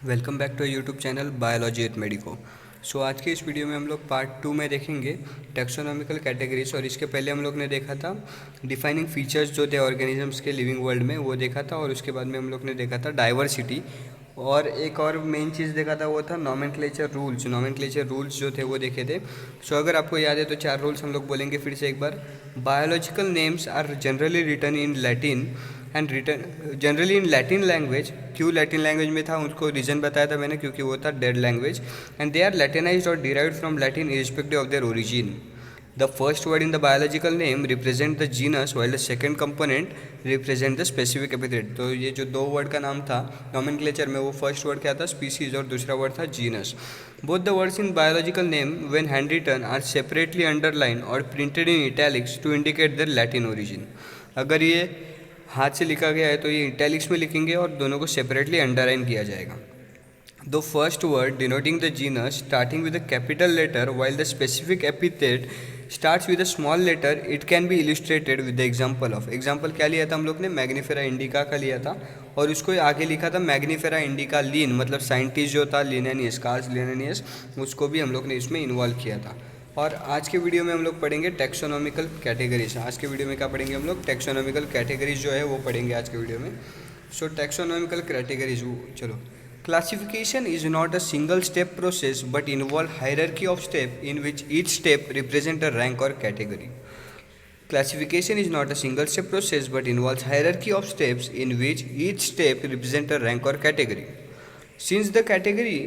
Welcome back to YouTube channel biology with medico. आज के इस वीडियो में हम लोग पार्ट 2 में देखेंगे टेक्सोनॉमिकल कैटेगरीज। और इसके पहले हम लोग ने देखा था डिफाइनिंग फीचर्स जो थे ऑर्गेनिजम्स के लिविंग वर्ल्ड में, वो देखा था। और उसके बाद में हम लोग ने देखा था डाइवर्सिटी, और एक और मेन चीज़ देखा था वो था नॉमेनक्लेचर रूल्स। नॉमेनक्लेचर रूल्स जो थे वो देखे थे। अगर आपको याद है तो 4 रूल्स हम लोग बोलेंगे फिर से एक बार। Biological names are generally written in Latin and written generally in Latin language. क्यों लैटिन लैंग्वेज में था उसको रीज़न बताया था मैंने, क्योंकि वो था dead language. And they are Latinised और derived from Latin irrespective of their origin. The first word in the biological name represent the genus while the second component represent the specific epithet. तो ये जो दो word का नाम था nomenclature में, वो फर्स्ट वर्ड क्या था species और दूसरा वर्ड था genus. Both the words in biological name when handwritten are separately underlined or printed in italics to indicate their Latin origin. अगर ये हाथ से लिखा गया है तो ये इटैलिक्स में लिखेंगे और दोनों को सेपरेटली अंडरलाइन किया जाएगा. The first word denoting the genus starting with a capital letter while the specific epithet starts with a small letter, it can be illustrated with the example of. Example क्या लिया था हम लोग ने? Mangifera indica का लिया था और उसको आगे लिखा था मैग्नीफेरा इंडिका लीन, मतलब साइंटिस्ट जो था लिनेनियस, कार्ल लिनेनियस, उसको भी हम लोग ने इसमें इन्वॉल्व किया था. और आज के वीडियो में हम लोग पढ़ेंगे टेक्सोनॉमिकल कैटेगरीज. आज के वीडियो में क्या पढ़ेंगे हम लोग? टेक्सोनॉमिकल कैटेगरीज जो है वो पढ़ेंगे आज के वीडियो में. टेक्सोनॉमिकल कैटेगरीज, चलो. Classification is not a single step process but involve hierarchy of step in which each step represent a rank or category. Classification is not a single step process but involves hierarchy of steps in which each step represent a rank or category. Since the category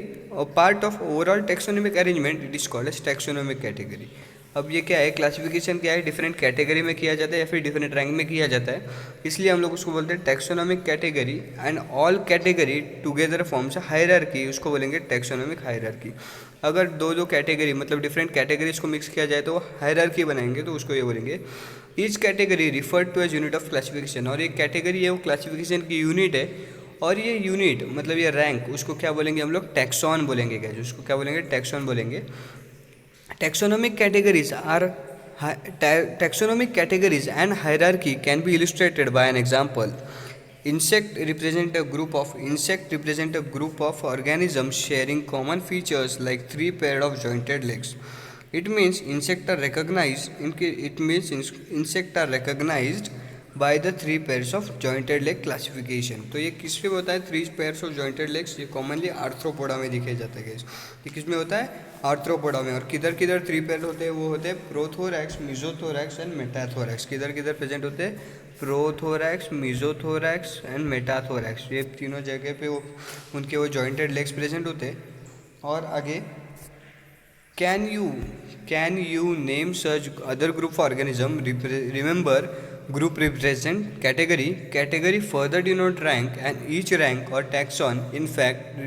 a part of overall taxonomic arrangement, it is called as taxonomic category. अब ये क्या है? Classification क्या है? Different category में किया जाता है या फिर डिफरेंट रैंक में किया जाता है, इसलिए हम लोग उसको बोलते हैं taxonomic category. And all category together forms hierarchy, उसको बोलेंगे टेक्सोनॉमिक हायरार्की. अगर दो कैटेगरी मतलब डिफरेंट कैटेगरीज को मिक्स किया जाए तो हायरार्की बनाएंगे, तो उसको ये बोलेंगे. Each category refer to as unit of classification, और ये कैटेगरी है वो क्लासिफिकेशन की यूनिट है. और ये यूनिट मतलब ये रैंक, उसको क्या बोलेंगे हम लोग? टैक्सॉन बोलेंगे. क्या, उसको क्या बोलेंगे? टैक्सॉन बोलेंगे. Taxonomic categories and hierarchy can be illustrated by an example. Insect represent a group of organisms sharing common features like 3 pairs of jointed legs. It means insects are recognized by the 3 pairs of jointed leg classification. तो ये किस पे होता है 3 pairs of jointed legs? ये commonly arthropoda में दिखे जाता है. ये किस में होता है? आर्थ्रोपोडा में. और किधर 3 पैर होते हैं? वो होते हैं प्रोथोरैक्स, मीजोथोरैक्स एंड मेटाथोरैक्स. किधर प्रेजेंट होते हैं? Prothorax, mesothorax and metathorax. ये तीनों जगह पे वो उनके वो जॉइंटेड लेग्स प्रेजेंट होते हैं. और आगे can you name such other group organism? Remember, group represent category further denote rank, and each rank or taxon in fact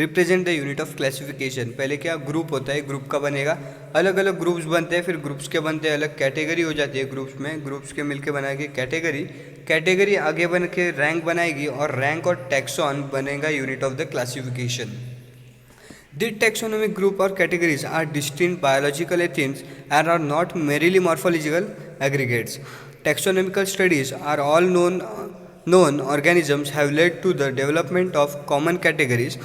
represent the unit of classification. पहले क्या ग्रुप होता है? ग्रुप का बनेगा, अलग अलग ग्रुप्स बनते हैं, फिर ग्रुप्स के बनते हैं अलग कैटेगरी हो जाती है. ग्रुप्स में ग्रुप्स के मिलके बनाएगी कैटेगरी आगे बन के रैंक बनाएगी, और रैंक और टैक्सॉन बनेगा unit of the classification. The taxonomic group or categories are distinct biological entities and are not merely morphological aggregates. Taxonomical studies are all known organisms have led to the development of common categories.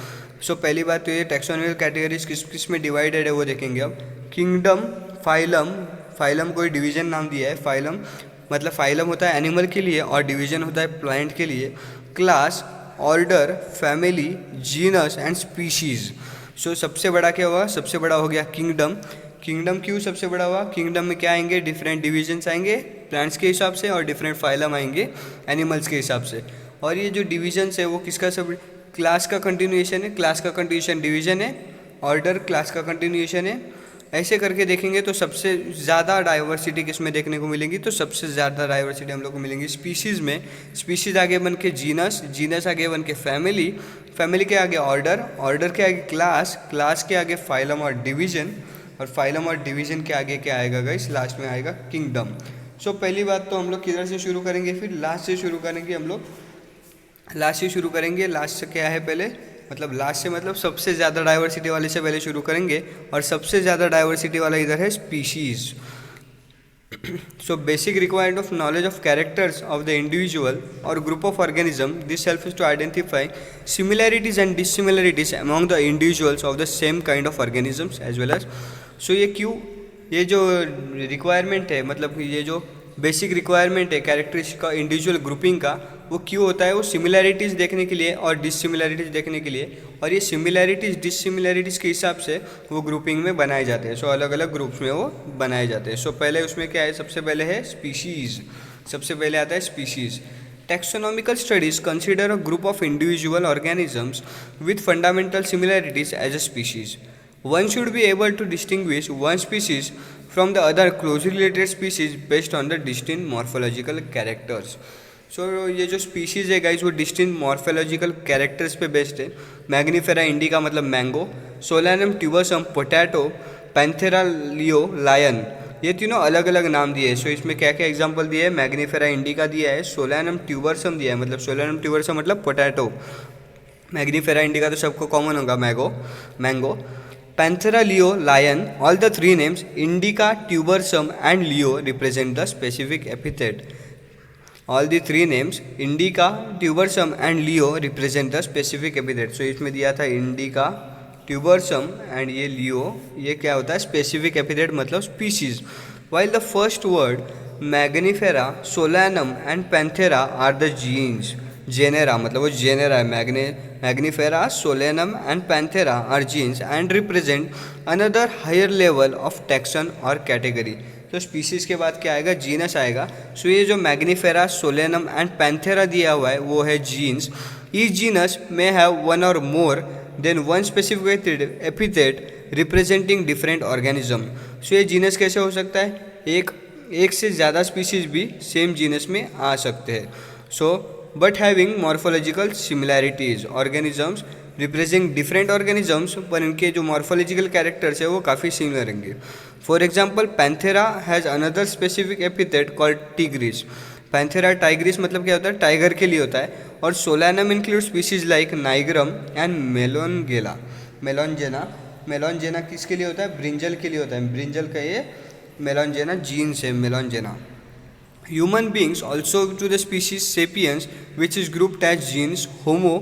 पहली बात तो ये taxonomical categories किस में divided है वो देखेंगे अब. किंगडम, फाइलम कोई डिवीजन नाम दिया है. फाइलम मतलब फाइलम होता है एनिमल के लिए और डिवीजन होता है प्लांट के लिए. Class, order, family, genus and species. सबसे बड़ा क्या हुआ? सबसे बड़ा हो गया किंगडम. क्यों सबसे बड़ा हुआ? किंगडम में क्या आएंगे? डिफरेंट डिविजन्स आएंगे प्लांट्स के हिसाब से, और डिफरेंट फाइलम आएंगे एनिमल्स के हिसाब से. और ये जो डिविजन्स है वो किसका? सब क्लास का कंटिन्यूएशन है. क्लास का कंटिन्यूएशन डिवीजन है. ऑर्डर क्लास का कंटिन्यूएशन है. ऐसे करके देखेंगे तो सबसे ज़्यादा डाइवर्सिटी किस में देखने को मिलेगी? तो सबसे ज़्यादा डाइवर्सिटी हम लोग को मिलेंगी स्पीशीज़ में. स्पीशीज़ आगे बन के जीनस आगे बन के फैमिली के आगे ऑर्डर के आगे क्लास के आगे फाइलम और डिवीजन, और फाइलम और डिवीजन के आगे क्या आएगा गाइस? लास्ट में आएगा किंगडम. पहली बात तो हम लोग किधर से शुरू करेंगे? फिर लास्ट से शुरू करेंगे हम लोग. लास्ट से क्या है पहले? मतलब लास्ट से मतलब सबसे ज़्यादा डाइवर्सिटी वाले से पहले शुरू करेंगे, और सबसे ज़्यादा डाइवर्सिटी वाला इधर है species. So basic requirement of knowledge of characters of the individual or group of organism. This helps to identify similarities and dissimilarities among the individuals of the same kind of organisms as well as. So ये क्यों, ये जो requirement है, मतलब ये जो basic requirement है characteristic का इंडिविजुअल ग्रुपिंग का, वो क्यों होता है? वो सिमिलैरिटीज़ देखने के लिए और डिससिमिलैरिटीज़ देखने के लिए, और ये सिमिलैरिटीज़ डिससिमिलैरिटीज़ के हिसाब से वो ग्रुपिंग में बनाए जाते हैं। सो अलग अलग ग्रुप्स में वो बनाए जाते हैं। सो पहले उसमें क्या है, सबसे पहले है स्पीशीज़, सबसे पहले आता है species. Taxonomical studies consider a group of individual organisms with fundamental similarities as a species. One should be able to distinguish one species from the other closely related species based on the distinct morphological characters. So ये जो species है guys वो distinct morphological characters पे based है। Mangifera indica मतलब mango, Solanum tuberosum potato, Panthera leo lion, ये तीनों अलग अलग नाम दिए हैं। सो इसमें क्या क्या एग्जांपल दिए हैं? मैग्नीफेरा इंडिका दिया है, सोलानम ट्यूबरसम दिया है, मतलब सोलानम ट्यूबरसम मतलब पोटैटो, मैग्नीफेरा इंडिका तो सबको कॉमन होगा mango, Panthera leo lion. All the three names indica, tuberosum and leo represent the specific epithet. All the three names indica, tuberosum and leo represent the specific epithet. So इसमें दिया था indica, tuberosum and ये लियो, ये क्या होता है? Specific epithet मतलब species. While the first word Mangifera, Solanum and Panthera are the genus, genera मतलब वो जेनेरा है। Mangifera, Solanum and Panthera are genus and represent another higher level of taxon और कैटेगरी। तो स्पीसीज़ के बाद क्या आएगा? जीनस आएगा। सो ये जो मैग्नीफेरा, सोलेनम एंड पैंथेरा दिया हुआ है वो है genus. Each genus may have one और more than one specific epithet representing different organism. So ये जीनस कैसे हो सकता है? एक से ज़्यादा स्पीसीज भी सेम जीनस में आ सकते हैं। So but having morphological similarities, organisms represent different organisms, पर इनके जो मॉर्फोलॉजिकल कैरेक्टर्स है वो काफ़ी सिमिलर रहेंगे। For example Panthera has another specific epithet called tigris. Panthera tigris मतलब क्या होता है? टाइगर के लिए होता है। और Solanum include species like nigrum and melongena किसके लिए होता है? ब्रिंजल के लिए होता है। ब्रिंजल का ये मेलोनजेना जीन्स है, मेलोनजेना। Human beings also to the species sapiens, which is grouped as genus Homo.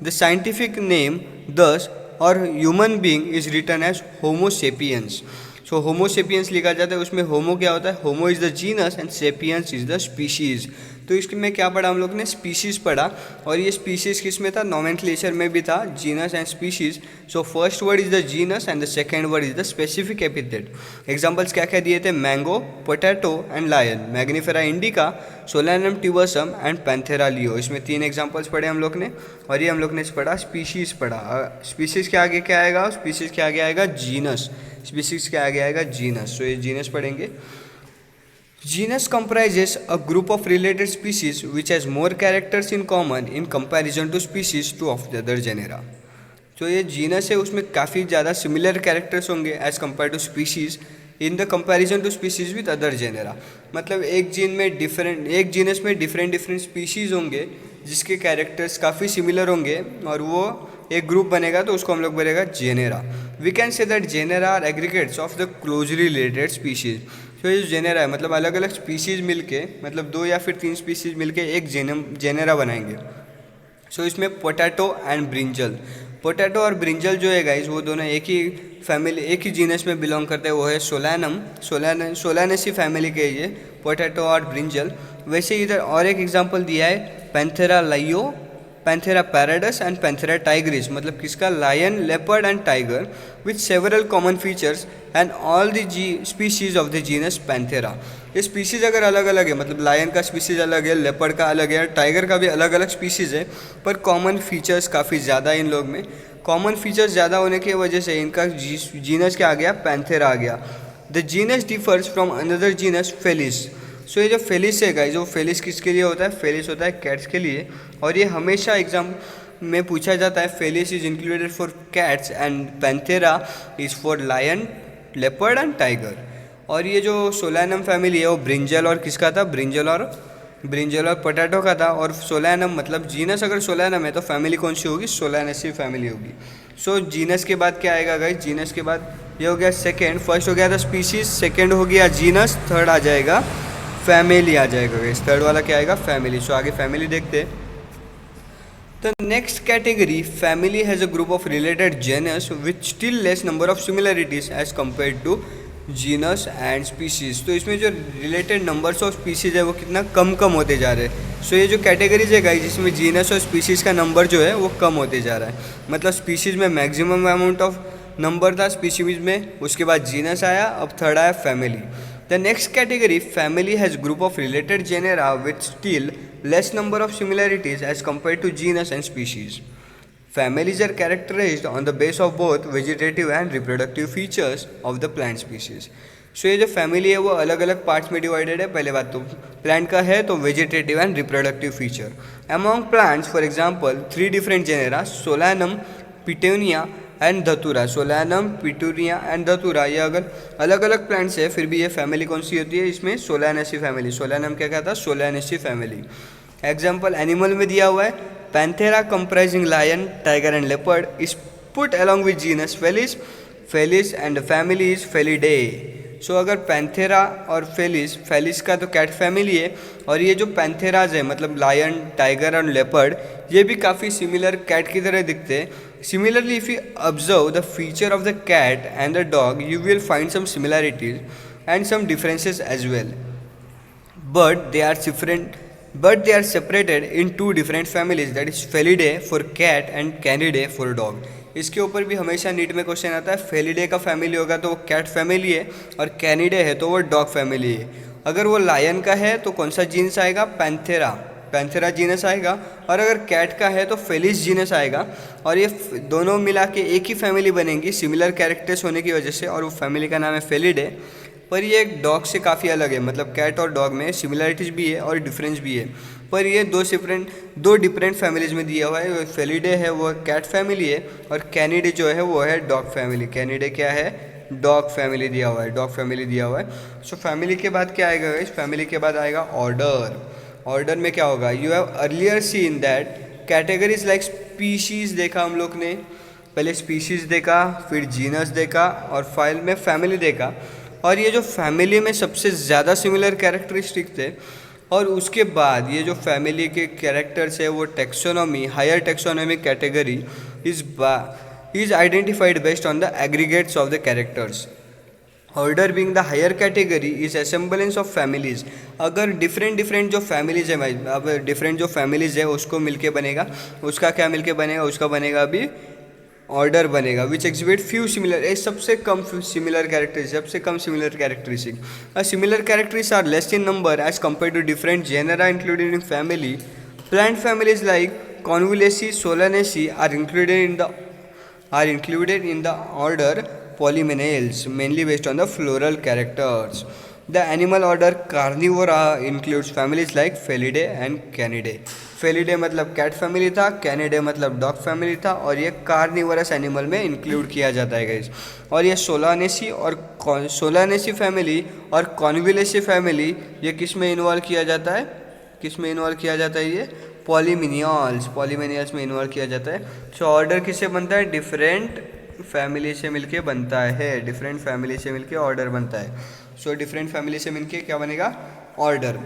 The scientific name thus or human being is written as Homo sapiens. So Homo sapiens लिखा जाता है, उसमें Homo क्या होता है? Homo is the genus and sapiens is the species. तो इसमें क्या पढ़ा हम लोग ने? स्पीशीज़ पढ़ा। और ये स्पीशीज़ किस में था? नोमेनक्लेचर में भी था, genus and species. So first word is the genus and the second word is the specific epithet. Examples क्या क्या दिए थे? Mango, potato and lion, Mangifera indica, Solanum tuberosum and Panthera leo. इसमें 3 एग्जाम्पल्स पढ़े हम लोग ने। और ये हम लोग ने पढ़ा स्पीशीज़ पढ़ा। स्पीशीज़ के आगे क्या आएगा? स्पीशीज़ के आगे आएगा जीनस। स्पीशीज़ के आगे आएगा जीनस। सो ये जीनस पढ़ेंगे। Genus comprises a group of related species which has more characters in common in comparison to species to of the other genera. तो ये जीनस है, उसमें काफ़ी ज़्यादा सिमिलर कैरेक्टर्स होंगे as compare to species in the comparison to species with other genera. मतलब एक genus में डिफरेंट स्पीशीज़ होंगे जिसके कैरेक्टर्स काफ़ी सिमिलर होंगे और वो एक ग्रुप बनेगा तो उसको हम लोग बोलेगा genera. We can say that genera are aggregates of the closely related species. तो ये जेनेरा है मतलब अलग अलग स्पीशीज़ मिलके, मतलब 2 या फिर 3 स्पीशीज़ मिलके एक जेनेरा बनाएंगे। सो इसमें पोटैटो एंड ब्रिंजल, पोटैटो और ब्रिंजल जो है गाइज वो दोनों एक ही फैमिली, एक ही जीनस में बिलोंग करते हैं, वो है सोलानेसी फैमिली के ये पोटैटो और ब्रिंजल। वैसे इधर और एक एग्जांपल दिया है Panthera leo, Panthera pardus and Panthera tigris, मतलब किसका? Lion, leopard and tiger with several common features and all the species of the genus Panthera. ये स्पीशीज़ अगर अलग अलग है, मतलब लायन का स्पीशीज़ अलग है, लेपर्ड का अलग है, टाइगर का भी अलग अलग स्पीशीज़ है, पर कॉमन फीचर्स काफ़ी ज़्यादा है इन लोग में। कॉमन फीचर्स ज़्यादा होने की वजह से इनका जीनस क्या आ गया? पैंथेरा आ गया। The genus differs from another genus Felis. So ये जो फेलिस है गाइस, जो फेलिस किसके लिए होता है? फेलिस होता है कैट्स के लिए, और ये हमेशा एग्जाम में पूछा जाता है। Felis is included for cats and Panthera is for lion, leopard and tiger. और ये जो सोलानम फैमिली है वो ब्रिंजल और किसका था? ब्रिंजल और पोटैटो का था। और सोलानम मतलब जीनस अगर सोलानम है तो फैमिली कौन सी होगी? सोलानेसी फैमिली होगी। सो जीनस के बाद क्या आएगा गाइस? जीनस के बाद ये हो गया सेकेंड, फर्स्ट हो गया था स्पीशीज, सेकेंड हो गया जीनस, थर्ड आ जाएगा फैमिली आ जाएगा। इस थर्ड वाला क्या आएगा? फैमिली। सो आगे फैमिली देखते हैं। The next category, family, has a group of related genus with still less number of similarities as compared to genus and species। तो इसमें जो रिलेटेड नंबर्स ऑफ स्पीसीज है वो कितना कम कम होते जा रहे हैं। सो ये जो कैटेगरीज है गाइस, जिसमें जीनस और स्पीसीज का नंबर जो है वो कम होते जा रहा है। मतलब स्पीसीज में मैक्सिमम अमाउंट ऑफ नंबर था स्पीसीज में, उसके बाद जीनस आया, अब थर्ड आया family. The next category, family, has group of related genera with still less number of similarities as compared to genus and species. Families are characterized on the basis of both vegetative and reproductive features of the plant species. So ये जो family है वो अलग अलग parts में divided है। पहले बात तो प्लांट का है तो vegetative and reproductive feature. Among plants for example 3 different genera, solanum, petunia and धतूरा। सोलानम, पिटूनिया एंड धतूरा, ये अगर अलग अलग प्लांट्स है फिर भी ये फैमिली कौन सी होती है? इसमें सोलानेसी फैमिली। सोलानम क्या कहता है? Solanaceae family. एग्जाम्पल एनिमल में दिया हुआ है, Panthera comprising lion, tiger and leopard is put along with genus Felis, Felis and family is Felidae. So अगर पैंथेरा और फेलिस, फेलिस का तो कैट फैमिली है, और ये जो पैंथेराज है मतलब लायन, टाइगर और लेपर्ड, ये भी काफ़ी सिमिलर कैट की तरह दिखते हैं। Similarly, if you observe the feature of the cat and the dog, you will find some similarities and some differences as well. But they are different. But they are separated in 2 different families, that is Felidae for cat and Canidae for dog. इसके ऊपर भी हमेशा NEET में question आता है। Felidae का family होगा तो वो कैट फैमिली है, और कैनिडे है तो वो डॉग फैमिली है। अगर वो लायन का है तो कौन सा जीनस आएगा? पैंथेरा, पैंथेरा जीनस आएगा। और अगर कैट का है तो फेलिस जीनस आएगा। और ये दोनों मिला के एक ही फैमिली बनेंगी सिमिलर कैरेक्टर्स होने की वजह से, और वो फैमिली का नाम है फेलिडे। पर ये डॉग से काफ़ी अलग है, मतलब कैट और डॉग में सिमिलरिटीज़ भी है और डिफरेंस भी है। पर ये दो डिफरेंट फैमिलीज में दिया हुआ है। फेलिडे है वो कैट फैमिली है, और कैनिडे जो है वो है डॉग फैमिली। कैनिडे क्या है? डॉग फैमिली दिया हुआ है, डॉग फैमिली दिया हुआ है। सो फैमिली के बाद क्या आएगा? इस फैमिली के बाद आएगा ऑर्डर। ऑर्डर में क्या होगा? You have earlier seen that categories like species देखा हम लोग ने, पहले स्पीशीज देखा, फिर जीनस देखा, और फाइल में फैमिली देखा। और ये जो फैमिली में सबसे ज़्यादा सिमिलर कैरेक्टरिस्टिक थे, और उसके बाद ये जो फैमिली के कैरेक्टर्स है वो taxonomy, higher taxonomic category is identified based on the aggregates of the characters. Order being the higher category is assemblage of families. अगर डिफरेंट जो फैमिलीज है भाई, अब डिफरेंट जो फैमिलीज है उसको मिलके बनेगा, उसका क्या मिलके बनेगा? उसका बनेगा अभी ऑर्डर बनेगा, विच एग्जिबिट फ्यू सिमिलर, सबसे कम सिमिलर कैरेक्टरिस्टिक, सबसे कम similar characteristic. Similar characteristics are less in number as compare to different genera included in family. Plant families like Convolvulaceae, Solanaceae are included in the order Polymenales, mainly based on the floral characters. The animal order Carnivora includes families like Felidae and Canidae. Felidae मतलब cat family था, Canidae मतलब dog family था, और ये carnivorous animal में include किया जाता है गाइस। और ये सोलानेसी फैमिली और कॉन्विलेसी फैमिली ये किस में इन्वॉल्व किया जाता है? किस में इन्वॉल्व किया जाता है? ये पॉलीमेनियल्स में इन्वॉल्व किया जाता है। सो ऑर्डर किससे बनता है? डिफरेंट फैमिली से मिलके बनता है, डिफरेंट फैमिली से मिलके ऑर्डर बनता है। सो डिफरेंट फैमिली से मिलके क्या बनेगा? ऑर्डर।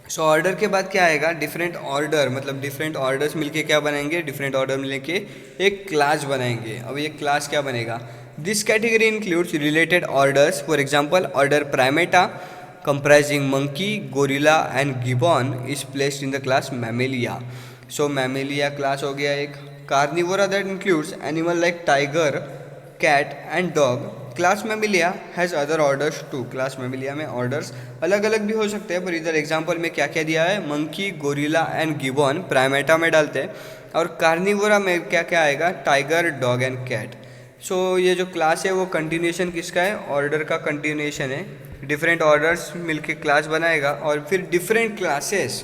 सो ऑर्डर के बाद क्या आएगा? डिफरेंट ऑर्डर, मतलब डिफरेंट ऑर्डर्स मिलके क्या बनाएंगे? डिफरेंट ऑर्डर मिलके एक क्लास बनाएंगे। अब ये क्लास क्या बनेगा? This category includes related orders, for example order Primata comprising monkey, gorilla and gibbon is placed in the class Mammalia. So Mammalia class हो गया एक। Carnivora that includes animal like tiger, cat and dog. Class Mammalia has other orders too. Class Mammalia में orders अलग अलग भी हो सकते हैं, पर इधर एग्जाम्पल में क्या क्या दिया है? monkey, gorilla and gibbon Primata में डालते हैं, और कार्निवोरा में क्या क्या आएगा? Tiger, dog and cat. So ये जो क्लास है वो कंटिन्यूशन किसका है? ऑर्डर का कंटिन्यूशन है। डिफरेंट ऑर्डर्स मिलके क्लास बनाएगा, और फिर डिफरेंट क्लासेस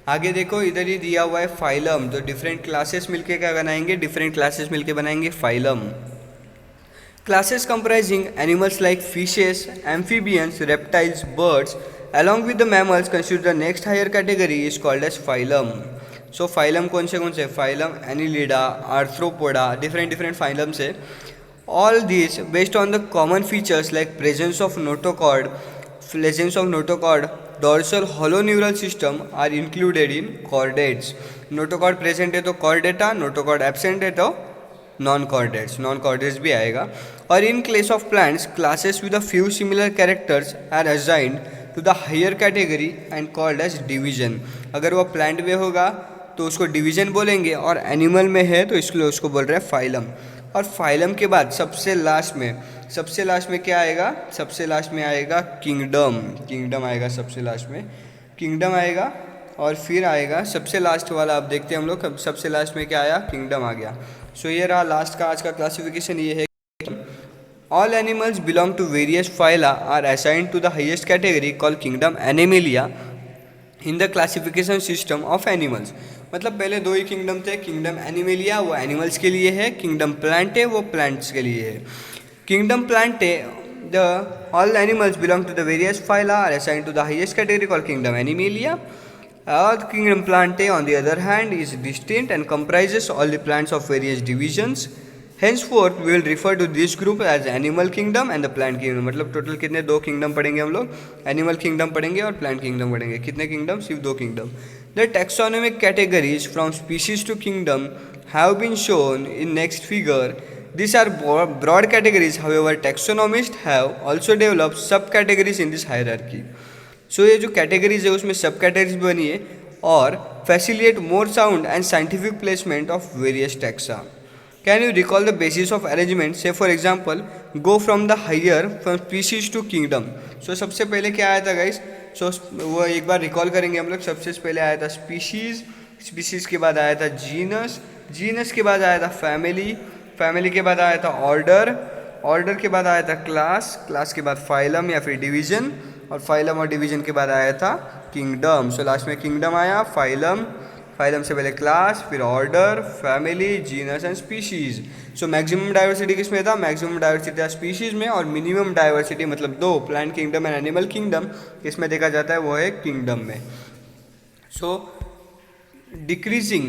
आगे देखो इधर ही दिया हुआ है फाइलम। तो डिफरेंट क्लासेस मिलके क्या बनाएंगे? डिफरेंट क्लासेस मिलके बनाएंगे phylum. Classes comprising animals like fishes, amphibians, reptiles, birds along with the mammals constitute the next higher category is called as phylum. So phylum कौन से? Phylum Annelida, arthropoda, different phylums है। All these based on the common features like presence of notochord, dorsal hollow neural system are included in chordates. Notochord present है तो chordata, notochord absent है तो non-chordates भी आएगा. और in case of plants, classes with a few similar characters are assigned to the higher category and called as division. अगर वो plant में होगा तो उसको डिवीजन बोलेंगे, और एनिमल में है तो इसलिए उसको बोल रहे हैं फाइलम. और फाइलम के बाद सबसे लास्ट में क्या आएगा? सबसे लास्ट में आएगा किंगडम आएगा. सबसे लास्ट में किंगडम आएगा, और फिर आएगा सबसे लास्ट वाला. अब देखते हैं हम लोग सबसे लास्ट में क्या आया. किंगडम आ गया. सो ये रहा लास्ट का आज का क्लासिफिकेशन. ये है all animals belong to various phyla are assigned to the highest category called kingdom Animalia in the classification system of animals. मतलब पहले दो ही किंगडम थे. किंगडम एनिमेलिया वो एनिमल्स के लिए है, किंगडम प्लांटे वो प्लांट्स के लिए है. Kingdom Plantae the all animals belong to the various phyla are assigned to the highest category called kingdom Animalia. Kingdom Plantae, on the other hand, is distinct and comprises all the plants of various divisions. Henceforth, we will refer to this group as Animal Kingdom and the Plant Kingdom. मतलब total कितने दो kingdom पढ़ेंगे हम लोग. Animal kingdom पढ़ेंगे और plant kingdom पढ़ेंगे. कितने किंगडम? सिर्फ दो kingdom. The taxonomic categories from species to kingdom have been shown in next figure. These are broad categories. However, taxonomists have also developed subcategories in this hierarchy. सो ये जो categories है उसमें सब categories बनी है और facilitate more sound and scientific placement of various taxa. Can you recall the basis of arrangement? Say for example go from the higher from species to kingdom. So सबसे पहले क्या आया था गाइस? सो वो एक बार रिकॉल करेंगे हम लोग. सबसे पहले आया था स्पीशीज के बाद आया था जीनस के बाद आया था फैमिली के बाद आया था ऑर्डर के बाद आया था क्लास के बाद फाइलम या फिर डिवीजन, और फाइलम और डिवीजन के बाद आया था किंगडम. सो लास्ट में किंगडम आया, फाइलम से पहले क्लास, फिर order, family, genus and species. So maximum diversity किस में था? मैक्सिमम डाइवर्सिटी था स्पीशीज में, और मिनिमम डाइवर्सिटी मतलब दो plant kingdom and animal kingdom किसमें देखा जाता है? वो है किंगडम में. सो decreasing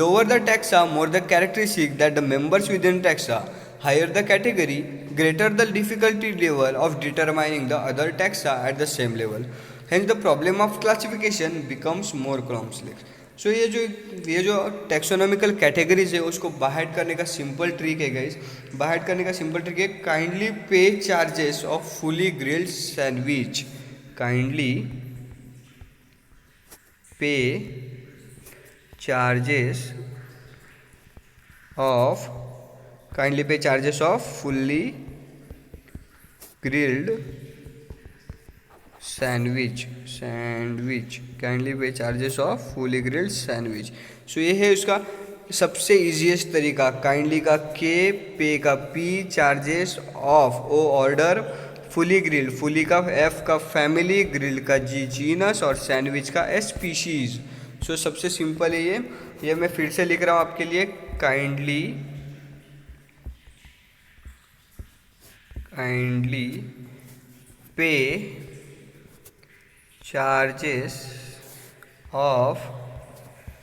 lower the taxa, more the characteristic that the members within taxa, higher the category, greater the difficulty level of determining the other taxa at the same level. Hence the problem of classification becomes more complex. So ये जो taxonomical categories है उसको बाहर करने का simple trick है guys. बाहर करने का सिंपल ट्रिक है kindly pay charges of fully grilled sandwich. Kindly पे charges of fully grilled sandwich. Kindly pay charges of fully grilled sandwich. So ये है उसका सबसे इजीएस्ट तरीका. काइंडली का के, पे का P, charges of O order, fully grilled fully का F का फैमिली, ग्रिल्ड का जी जीनस और सैंडविच का एस स्पीशीज. सो सबसे सिंपल है ये मैं फिर से लिख रहा हूँ आपके लिए. Kindly pay charges of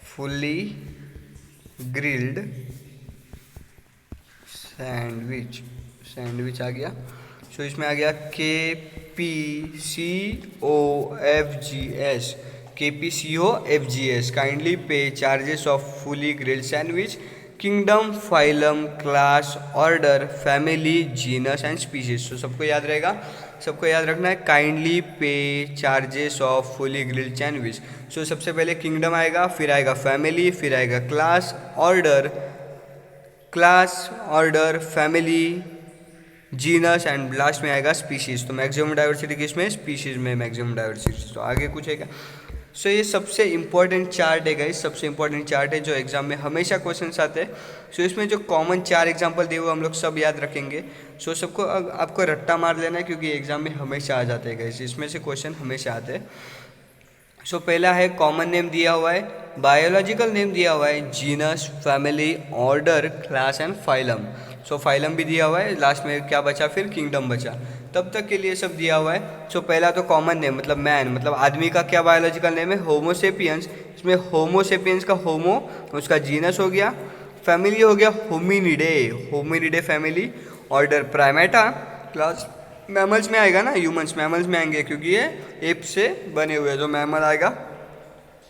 fully grilled sandwich आ गया. सो इसमें आ गया KPCOFGS. KPCOFGS. Kindly pay charges of fully grilled sandwich, kingdom, phylum, class, order, family, genus and species. तो सबको याद रहेगा, सबको याद रखना है kindly pay charges of fully grilled sandwich. So सबसे पहले किंगडम आएगा, फिर आएगा फैमिली, फिर आएगा class, order, family, genus and last में आएगा स्पीशीज. तो मैक्सिमम डाइवर्सिटी किसमें? स्पीशीज में मैक्सिमम डाइवर्सिटी. तो आगे कुछ है क्या? सो ये सबसे इंपॉर्टेंट चार्ट है गाइस, सबसे इंपॉर्टेंट चार्ट है जो एग्जाम में हमेशा क्वेश्चंस आते हैं. सो इसमें जो कॉमन 4 एग्जांपल दिए हुए हम लोग सब याद रखेंगे. सो सबको आपको रट्टा मार लेना है क्योंकि एग्जाम में हमेशा आ जाते हैं गाइस, इसमें से क्वेश्चन हमेशा आते हैं. सो पहला है कॉमन नेम दिया हुआ है, बायोलॉजिकल नेम दिया हुआ है genus, family, order, class and phylum. So phylum भी दिया हुआ है, लास्ट में क्या बचा? फिर किंगडम बचा. तब तक के लिए सब दिया हुआ है. सो पहला तो कॉमन नेम मतलब मैन, मतलब आदमी का क्या बायोलॉजिकल नेम है? होमोसेपियंस. इसमें होमोसेपियंस का होमो उसका जीनस हो गया, फैमिली हो गया Hominidae family, order Primata, class mammals में आएगा ना, ह्यूमंस मैमल्स में आएंगे क्योंकि ये एप से बने हुए हैं, जो मैमल आएगा।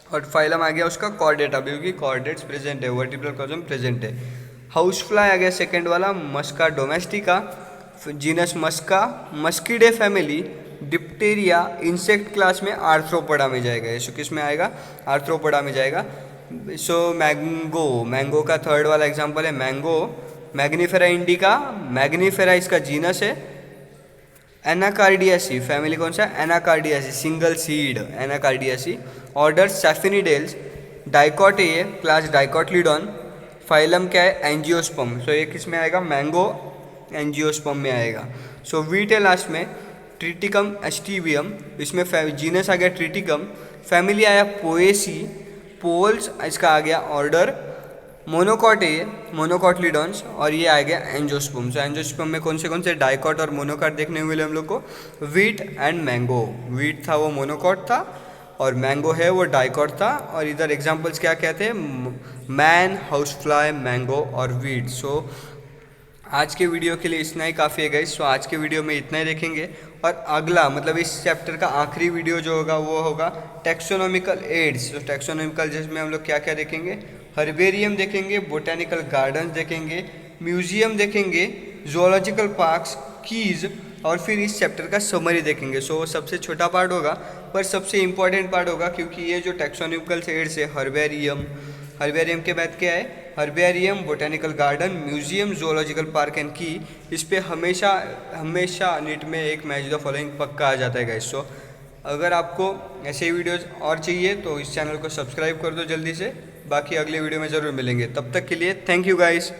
और फाइलम आ गया उसका कॉर्डेटा, क्योंकि कॉर्डेट्स प्रेजेंट है, वर्टिब्रल कॉलम प्रेजेंट है। हाउस फ्लाई आ गया सेकेंड वाला, Musca domestica, genus Musca, Muscidae family, Diptera, insect class में आर्थ्रोपोडा में जाएगा। ये किस में आएगा? आर्थ्रोपोडा में जाएगा। सो मैंगो का थर्ड वाला एग्जांपल है मैंगो, मैग्नीफेरा इंडिका, मैग्नीफेरा इसका जीनस है। एनाकार्डियासी फैमिली कौन सा? Anacardiaceae, single seed Anacardiaceae. Order Sapindales, dicot है ये, क्लास डाइकॉटलीडॉन। फाइलम क्या है? एंजियोस्पर्म। सो ये किस में आएगा? मैंगो एंजियोस्पर्म में आएगा। सो वीट है लास्ट में, ट्रिटिकम एस्टिवियम, इसमें जीनस आ गया ट्रिटिकम, फैमिली आया पोएसी, पोल्स इसका आ गया ऑर्डर, मोनोकॉट है ये, मोनोकॉटलीडॉन्स, और ये आ गया एंजियोस्पर्म। सो एंजियोस्पर्म में कौन से डाइकॉट और मोनोकॉट देखने को मिले हम लोग को? Wheat and mango. वीट था वो मोनोकॉट था, और मैंगो है वो डाइकॉट था। और इधर एग्जांपल्स क्या क्या थे? मैन, हाउस फ्लाई, मैंगो और वीट। सो आज के वीडियो के लिए इतना ही काफ़ी है गाइस। सो आज के वीडियो में इतना ही देखेंगे, और अगला मतलब इस चैप्टर का आखिरी वीडियो जो होगा वो होगा टैक्सोनॉमिकल एड्स। तो टैक्सोनॉमिकल जिसमें हम लोग क्या क्या देखेंगे? हर्बेरियम देखेंगे, बोटेनिकल गार्डन्स देखेंगे, म्यूजियम देखेंगे, जोलॉजिकल पार्क्स, कीज, और फिर इस चैप्टर का समरी देखेंगे। सो सबसे छोटा पार्ट होगा पर सबसे इम्पॉर्टेंट पार्ट होगा, क्योंकि ये जो टैक्सोनॉमिकल एड्स है, हर्बेरियम के बाद क्या है? Herbarium, botanical garden, museum, zoological park and की। इस पे हमेशा नीट में एक मैच द फॉलोइंग पक्का आ जाता है गाइस। सो अगर आपको ऐसे ही वीडियोस और चाहिए तो इस चैनल को सब्सक्राइब कर दो जल्दी से। बाकी अगले वीडियो में ज़रूर मिलेंगे, तब तक के लिए थैंक यू गाइस।